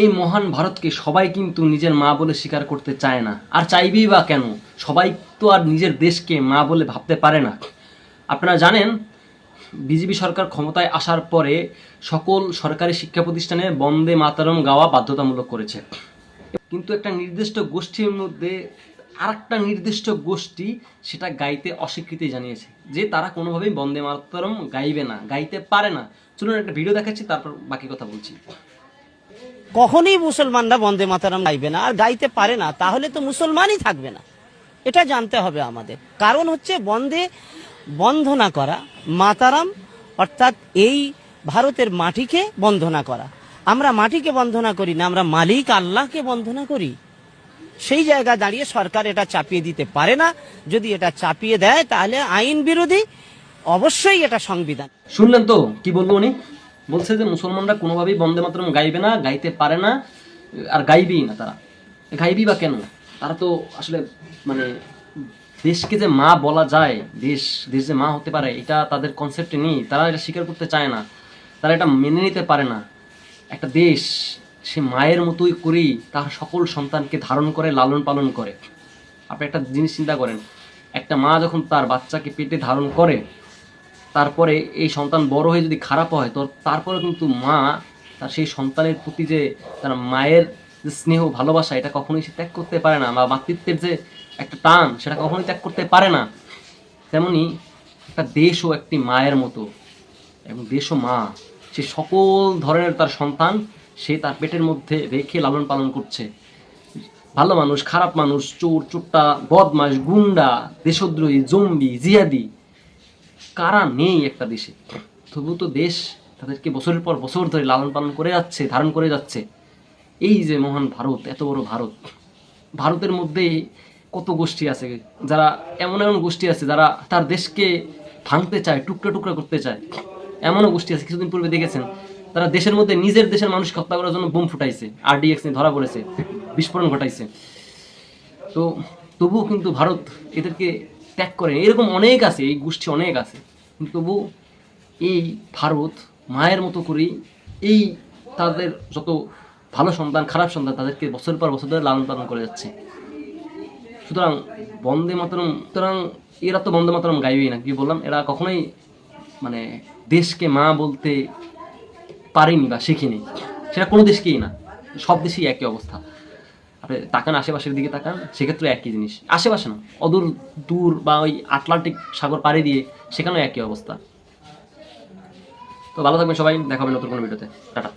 এই মহান ভারতকে সবাই কিন্তু নিজের মা বলে স্বীকার করতে চায় না, আর চাইবেই বা কেন? সবাই তো আর নিজের দেশকে মা বলে ভাবতে পারে না। আপনারা জানেন, বিজেপি সরকার ক্ষমতায় আসার পরে সকল সরকারি শিক্ষা প্রতিষ্ঠানে বন্দে মাতরম গাওয়া বাধ্যতামূলক করেছে। কিন্তু একটা নির্দিষ্ট গোষ্ঠীর মধ্যে আরেকটা নির্দিষ্ট গোষ্ঠী সেটা গাইতে অস্বীকৃতি জানিয়েছে, যে তারা কোনোভাবেই বন্দে মাতরম গাইবে না, গাইতে পারে না। চলুন একটা ভিডিও দেখাচ্ছি, তারপর বাকি কথা বলছি। কখনোই মুসলমানরা বন্দে মাতারাম গাইবে না, আর গাইতে পারে না, তাহলে তো মুসলমানই থাকবে না। এটা জানতে হবে আমাদের। কারণ হচ্ছে বন্দে বন্দনা করা, মাতারাম অর্থাৎ এই ভারতের মাটিকে বন্দনা করা। আমরা মাটিকে বন্দনা করি না, আমরা মালিক আল্লাহকে বন্দনা করি। সেই জায়গা দাঁড়িয়ে সরকার এটা চাপিয়ে দিতে পারে না। যদি এটা চাপিয়ে দেয় তাহলে আইন বিরোধী, অবশ্যই এটা সংবিধান। শুনলেন তো কি বলবো উনি? বলছে যে মুসলমানরা কোনোভাবেই বন্দে মাতরম গাইবে না, গাইতে পারে না, আর গাইবেই না। তারা গাইবেই বা কেন? তারা তো আসলে মানে দেশকে যে মা বলা যায়, দেশ যে মা হতে পারে, এটা তাদের কনসেপ্টে নেই। তারা এটা স্বীকার করতে চায় না, তারা এটা মেনে নিতে পারে না। একটা দেশ সে মায়ের মতোই করেই তার সকল সন্তানকে ধারণ করে, লালন পালন করে। আপনি একটা জিনিস চিন্তা করেন, একটা মা যখন তার বাচ্চাকে পেটে ধারণ করে, তারপরে এই সন্তান বড় হয়ে যদি খারাপ হয়, তো তারপরে কিন্তু মা তার সেই সন্তানের প্রতি যে তার মায়ের যে স্নেহ ভালোবাসা, এটা কখনোই সে ত্যাগ করতে পারে না, বা মাতৃত্বের যে একটা টান, সেটা কখনোই ত্যাগ করতে পারে না। তেমনি একটা দেশও একটি মায়ের মতো, এবং দেশও মা। সে সকল ধরনের তার সন্তান সে তার পেটের মধ্যে রেখে লালন পালন করছে। ভালো মানুষ, খারাপ মানুষ, চোর চোট্টা, বদমাশ, গুন্ডা, দেশদ্রোহী, জম্বি, জিহাদি, কারা নেই একটা দেশে? তবু তো দেশ তাদেরকে বছরের পর বছর ধরে লালন পালন করে যাচ্ছে, ধারণ করে যাচ্ছে। এই যে মহান ভারত, এত বড় ভারত, ভারতের মধ্যে কত গোষ্ঠী আছে, যারা এমন এমন গোষ্ঠী আছে যারা তার দেশকে ভাঙতে চায়, টুকরা টুকরা করতে চায়। এমনও গোষ্ঠী আছে, কিছুদিন পূর্বে দেখেছেন, তারা দেশের মধ্যে নিজের দেশের মানুষকে হত্যা করার জন্য বোম ফুটাইছে, RDX নিয়ে ধরা পড়েছে, বিস্ফোরণ ঘটাইছে। তো তবুও কিন্তু ভারত এদেরকে ত্যাগ করে। এরকম অনেক আছে, এই গোষ্ঠী অনেক আছে, কিন্তু তবু এই ভারত মায়ের মতো করেই এই তাদের যত ভালো সন্তান, খারাপ সন্তান, তাদেরকে বছর পর বছর ধরে লালন পালন করে যাচ্ছে। সুতরাং বন্দে মাতরম, সুতরাং এরা তো বন্দে মাতরম গাইবেই না। কি বললাম, এরা কখনোই মানে দেশকে মা বলতে পারেনি বা শেখেনি। সেটা কোনো দেশকেই না, সব দেশেই একই অবস্থা। আপনি তাকান আশেপাশের দিকে তাকান, সেক্ষেত্রে একই জিনিস। আশেপাশে না, অদূর দূর বা ওই আটলান্টিক সাগর পাড়ি দিয়ে, সেখানেও একই অবস্থা। তো ভালো থাকবেন সবাই, দেখা হবে নতুন কোনো ভিডিওতে। টাটা।